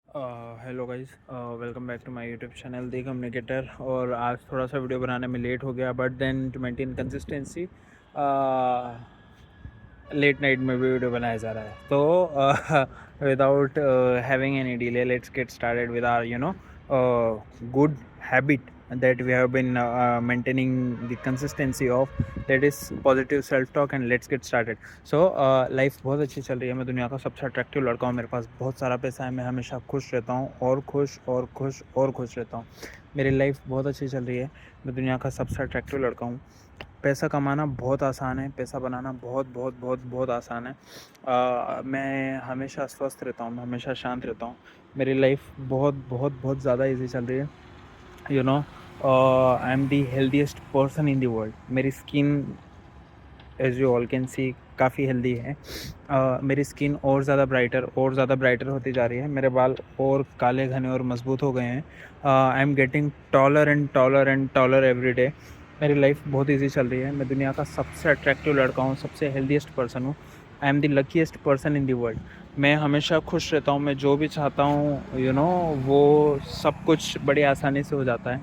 Hello guys, welcome back to my YouTube channel the communicator. और आज थोड़ा सा वीडियो बनाने में लेट हो गया, but then to maintain consistency late night में भी वीडियो बनाया जा रहा है। तो without having any delay, let's get started with our good habit that we have been maintaining the consistency of, that is positive self talk, and let's get started. So life बहुत अच्छी चल रही है। मैं दुनिया का सबसे अट्रैक्टिव लड़का हूँ, मेरे पास बहुत सारा पैसा है, मैं हमेशा खुश रहता हूँ और खुश और खुश और खुश रहता हूँ। मेरी लाइफ बहुत अच्छी चल रही है, मैं दुनिया का सबसे अट्रैक्टिव लड़का हूँ। पैसा कमाना बहुत आसान है, पैसा बनाना बहुत बहुत बहुत बहुत आसान है। मैं हमेशा स्वस्थ रहता हूँ, मैं हमेशा शांत रहता हूँ। मेरी लाइफ बहुत बहुत बहुत ज़्यादा ईजी चल रही है। You know, I am the healthiest person in the world. मेरी skin, as you all can see, काफ़ी हेल्दी है। मेरी स्किन और ज़्यादा ब्राइटर होती जा रही है। मेरे बाल और काले घने और मजबूत हो गए हैं। I am getting taller and taller and taller every day. मेरी लाइफ बहुत ईजी चल रही है। मैं दुनिया का सबसे अट्रैक्टिव लड़का हूँ, सबसे हेल्दीएस्ट पर्सन हूँ। आई am the luckiest person in the world. मैं हमेशा खुश रहता हूँ। मैं जो भी चाहता हूँ वो सब कुछ बड़ी आसानी से हो जाता है।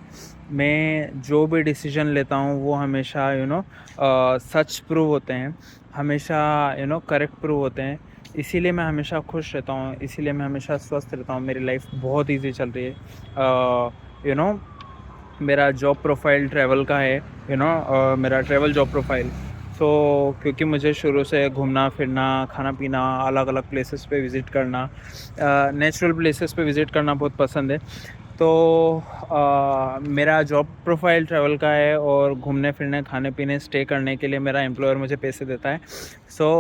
मैं जो भी डिसीजन लेता हूँ वो हमेशा सच प्रूव होते हैं, हमेशा करेक्ट प्रूव होते हैं। इसीलिए मैं हमेशा खुश रहता हूँ, इसीलिए मैं हमेशा स्वस्थ रहता हूँ। मेरी लाइफ बहुत ईजी चल रही है। यू नो मेरा जॉब प्रोफाइल ट्रैवल का है। मेरा ट्रैवल जॉब प्रोफाइल। सो क्योंकि मुझे शुरू से घूमना फिरना, खाना पीना, अलग अलग प्लेसेस पे विज़िट करना, नेचुरल प्लेसेस पे विज़िट करना बहुत पसंद है। तो मेरा जॉब प्रोफाइल ट्रैवल का है, और घूमने फिरने, खाने पीने, स्टे करने के लिए मेरा एम्प्लॉयर मुझे पैसे देता है। So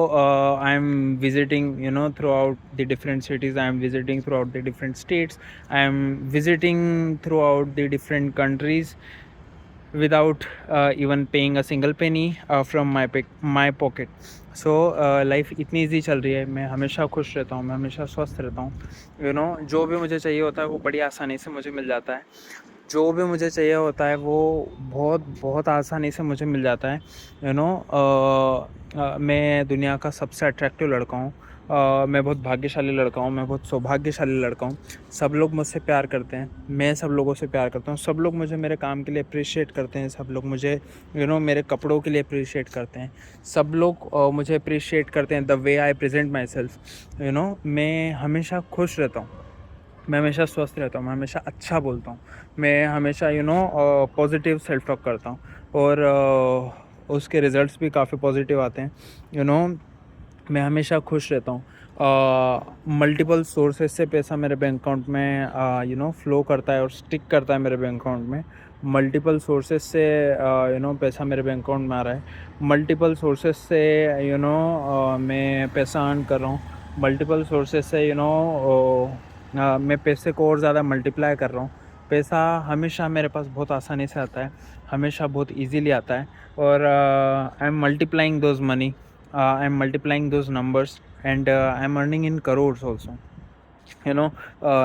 I am visiting throughout the different cities, I am visiting throughout the different states, I am visiting throughout the different countries without even paying a single penny from my pocket. So life इतनी easy चल रही है। मैं हमेशा खुश रहता हूँ, मैं हमेशा स्वस्थ रहता हूँ। जो भी मुझे चाहिए होता है वो बड़ी आसानी से मुझे मिल जाता है। जो भी मुझे चाहिए होता है वो बहुत बहुत आसानी से मुझे मिल जाता है। मैं दुनिया का सबसे अट्रैक्टिव लड़का हूँ। मैं बहुत भाग्यशाली लड़का हूँ, मैं बहुत सौभाग्यशाली लड़का हूँ। सब लोग मुझसे प्यार करते हैं, मैं सब लोगों से प्यार करता हूँ। सब लोग मुझे मेरे काम के लिए अप्रिशिएट करते हैं, सब लोग मुझे मेरे कपड़ों के लिए अप्रिशिएट करते हैं। सब लोग मुझे अप्रिशिएट करते हैं the way I present my self. मैं हमेशा खुश रहता हूँ, मैं हमेशा स्वस्थ रहता हूँ, मैं हमेशा अच्छा बोलता हूँ, मैं हमेशा पॉजिटिव सेल्फ टॉक करता हूँ। और उसके रिज़ल्ट्स भी काफ़ी पॉजिटिव आते हैं। मैं हमेशा खुश रहता हूँ। मल्टीपल सोर्सेज से पैसा मेरे बैंक अकाउंट में फ़्लो करता है और स्टिक करता है मेरे बैंक अकाउंट में। मल्टीपल सोर्सेज से पैसा मेरे बैंक अकाउंट में आ रहा है। मल्टीपल सोर्सेज से मैं पैसा अर्न कर रहा हूँ। मल्टीपल सोर्सेज से मैं पैसे को और ज़्यादा मल्टीप्लाई कर रहा हूँ। पैसा हमेशा मेरे पास बहुत आसानी से आता है, हमेशा बहुत इजीली आता है। और I am multiplying those money, I am multiplying those numbers, and I am earning in crores also.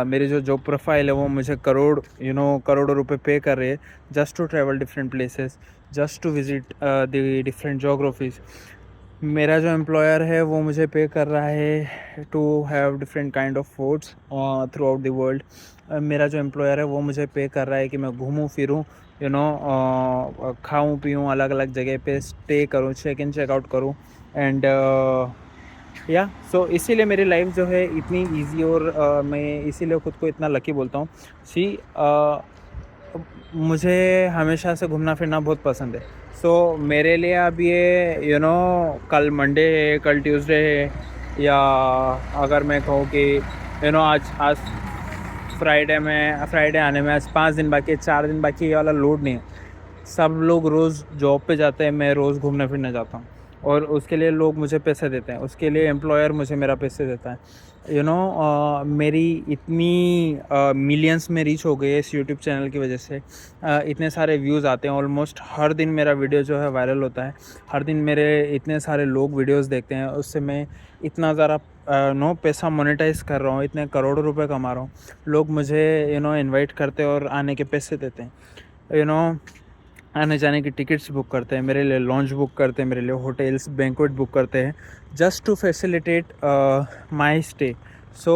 मेरी जो जॉब प्रोफाइल है वो मुझे करोड़ों रुपए पे कर रही है, just to travel different places, just to visit the different geographies. मेरा जो एम्प्लॉयर है वो मुझे पे कर रहा है to have different kind of foods throughout the world. मेरा जो एम्प्लॉयर है वो मुझे पे कर रहा है कि मैं घूमूं फिरूं, खाऊं पीऊं, अलग अलग जगह पे स्टे करूं, चेक इन चेक आउट करूं। एंड सो इसीलिए मेरी लाइफ जो है इतनी इजी, और मैं इसीलिए ख़ुद को इतना लकी बोलता हूँ। मुझे हमेशा से घूमना फिरना बहुत पसंद है। सो मेरे लिए अब ये कल मंडे है, कल ट्यूसडे है, या अगर मैं कहूँ कि आज फ्राइडे आने में आज 5 दिन बाकी है, 4 दिन बाकी, ये वाला लोड नहीं है। सब लोग रोज़ जॉब पे जाते हैं, मैं रोज़ घूमने फिरने जाता हूँ, और उसके लिए लोग मुझे पैसे देते हैं, उसके लिए एम्प्लॉयर मुझे मेरा पैसे देता है। मेरी इतनी मिलियंस में रीच हो गई है इस यूट्यूब चैनल की वजह से। इतने सारे व्यूज़ आते हैं, ऑलमोस्ट हर दिन मेरा वीडियो जो है वायरल होता है। हर दिन मेरे इतने सारे लोग वीडियोस देखते हैं, उससे मैं इतना ज़्यादा पैसा मोनेटाइज कर रहा हूँ, इतने करोड़ों रुपए कमा रहा हूँ। लोग मुझे इनवाइट करते हैं और आने के पैसे देते हैं। आने जाने की टिकट्स बुक करते हैं मेरे लिए, लॉन्च बुक करते हैं मेरे लिए, होटल्स बैंक्वेट बुक करते हैं, just to facilitate my stay. So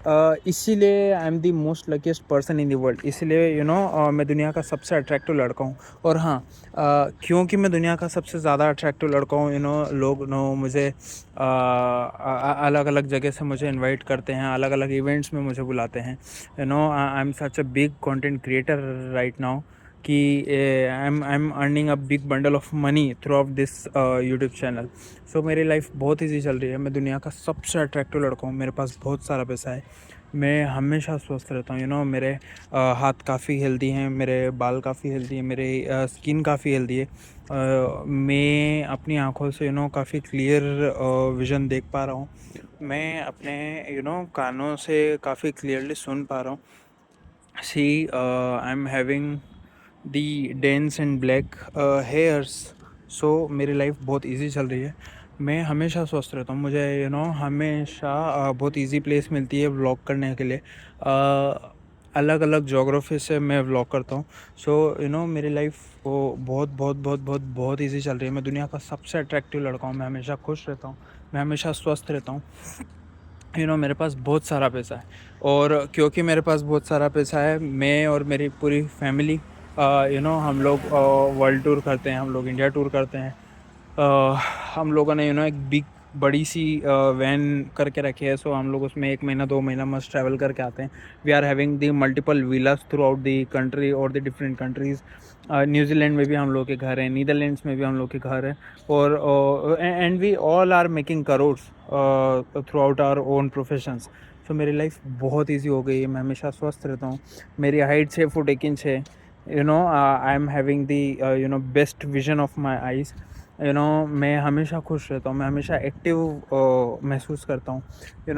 इसीलिए I am the most luckiest person in the world, इसीलिए मैं दुनिया का सबसे अट्रैक्टिव लड़का हूँ। और हाँ, क्योंकि मैं दुनिया का सबसे ज़्यादा अट्रैक्टिव लड़का हूँ, लोग मुझे अलग अलग जगह से मुझे इनवाइट करते हैं, अलग अलग इवेंट्स में मुझे बुलाते हैं। I am such a big content creator right now कि I am earning a big bundle of money throughout this YouTube channel. So मेरी लाइफ बहुत ईजी चल रही है। मैं दुनिया का सबसे अट्रैक्टिव लड़का हूँ, मेरे पास बहुत सारा पैसा है, मैं हमेशा स्वस्थ रहता हूँ। मेरे हाथ काफ़ी हेल्दी हैं, मेरे बाल काफ़ी हेल्दी हैं, मेरे स्किन काफ़ी हेल्दी है। मैं अपनी आँखों से काफ़ी क्लियर विज़न देख पा रहा हूँ। मैं अपने कानों से काफ़ी क्लियरली सुन पा रहा हूँ। See I am having the dense and black hairs. So मेरी लाइफ बहुत इजी चल रही है। मैं हमेशा स्वस्थ रहता हूँ। मुझे हमेशा बहुत इजी प्लेस मिलती है व्लॉग करने के लिए। अलग अलग जोग्राफी से मैं व्लॉग करता हूँ। सो मेरी लाइफ वो बहुत बहुत बहुत बहुत बहुत ईजी चल रही है। मैं दुनिया का सबसे अट्रैक्टिव लड़का हूँ। मैं हमेशा खुश रहता हूँ, मैं हमेशा स्वस्थ रहता हूँ। मेरे पास बहुत सारा पैसा है, और क्योंकि मेरे पास बहुत सारा पैसा है, मैं और मेरी पूरी फैमिली हम लोग वर्ल्ड टूर करते हैं, हम लोग इंडिया टूर करते हैं। हम लोगों ने एक बड़ी सी वैन करके रखी है। सो हम लोग उसमें 1 महीना 2 महीना मस्त ट्रैवल करके आते हैं। We are having the multiple villas throughout the country और द डिफरेंट कंट्रीज़। न्यूजीलैंड में भी हम लोग के घर हैं, नीदरलैंड्स में भी हम लोग के घर हैं, और and we all are making crores throughout our own professions. So मेरी लाइफ बहुत ईजी हो गई है। मैं हमेशा स्वस्थ रहता हूँ। मेरी हाइट 6 फुट 1 इंच है। आई am having the best vision of my eyes. मैं हमेशा खुश रहता हूँ, मैं हमेशा एक्टिव महसूस करता हूँ।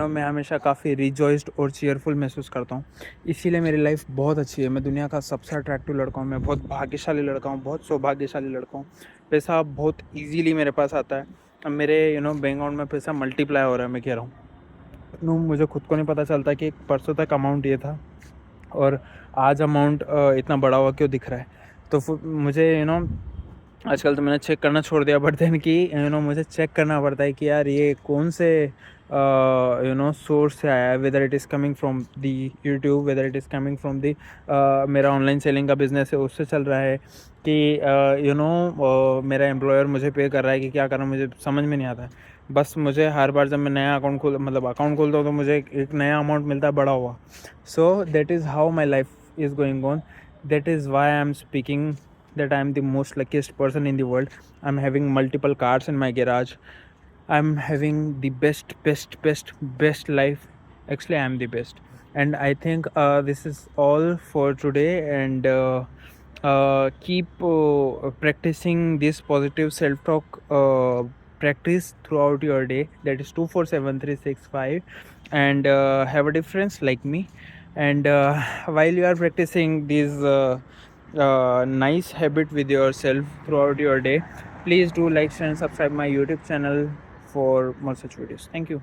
मैं हमेशा काफ़ी रिजॉइस्ड और चीयरफुल महसूस करता हूँ। इसीलिए मेरी लाइफ बहुत अच्छी है। मैं दुनिया का सबसे अट्रैक्टिव लड़का हूँ, मैं बहुत भाग्यशाली लड़का हूँ, बहुत सौभाग्यशाली लड़का हूँ। पैसा बहुत ईजीली मेरे पास आता है। अब मेरे बैंक अकाउंट में पैसा मल्टीप्लाई हो रहा है, मैं कह रहा हूँ। मुझे खुद को नहीं पता चलता कि परसों तक अमाउंट ये था और आज अमाउंट इतना बड़ा हुआ क्यों दिख रहा है। तो मुझे आजकल तो मैंने चेक करना छोड़ दिया, बट देन कि मुझे चेक करना पड़ता है कि यार ये कौन से सोर्स से आया है, whether it is coming from the YouTube, whether it is coming from the मेरा ऑनलाइन सेलिंग का बिजनेस है उससे चल रहा है, कि मेरा एम्प्लॉयर मुझे पे कर रहा है कि क्या कर रहा है, मुझे समझ में नहीं आता है। बस मुझे हर बार जब मैं नया अकाउंट खोलता हूँ तो मुझे एक नया अमाउंट मिलता है बड़ा हुआ। So that is how my life is going on. That is why I am speaking that I am the most luckiest person in the world. I'm having multiple cars in my garage. I'm having the best life. Actually, I am the best. And I think this is all for today. And keep practicing this positive self-talk practice throughout your day. That is 24/7/365. And have a difference like me. And while you are practicing these nice habit with yourself throughout your day, please do like, share and subscribe my YouTube channel for more such videos. Thank you.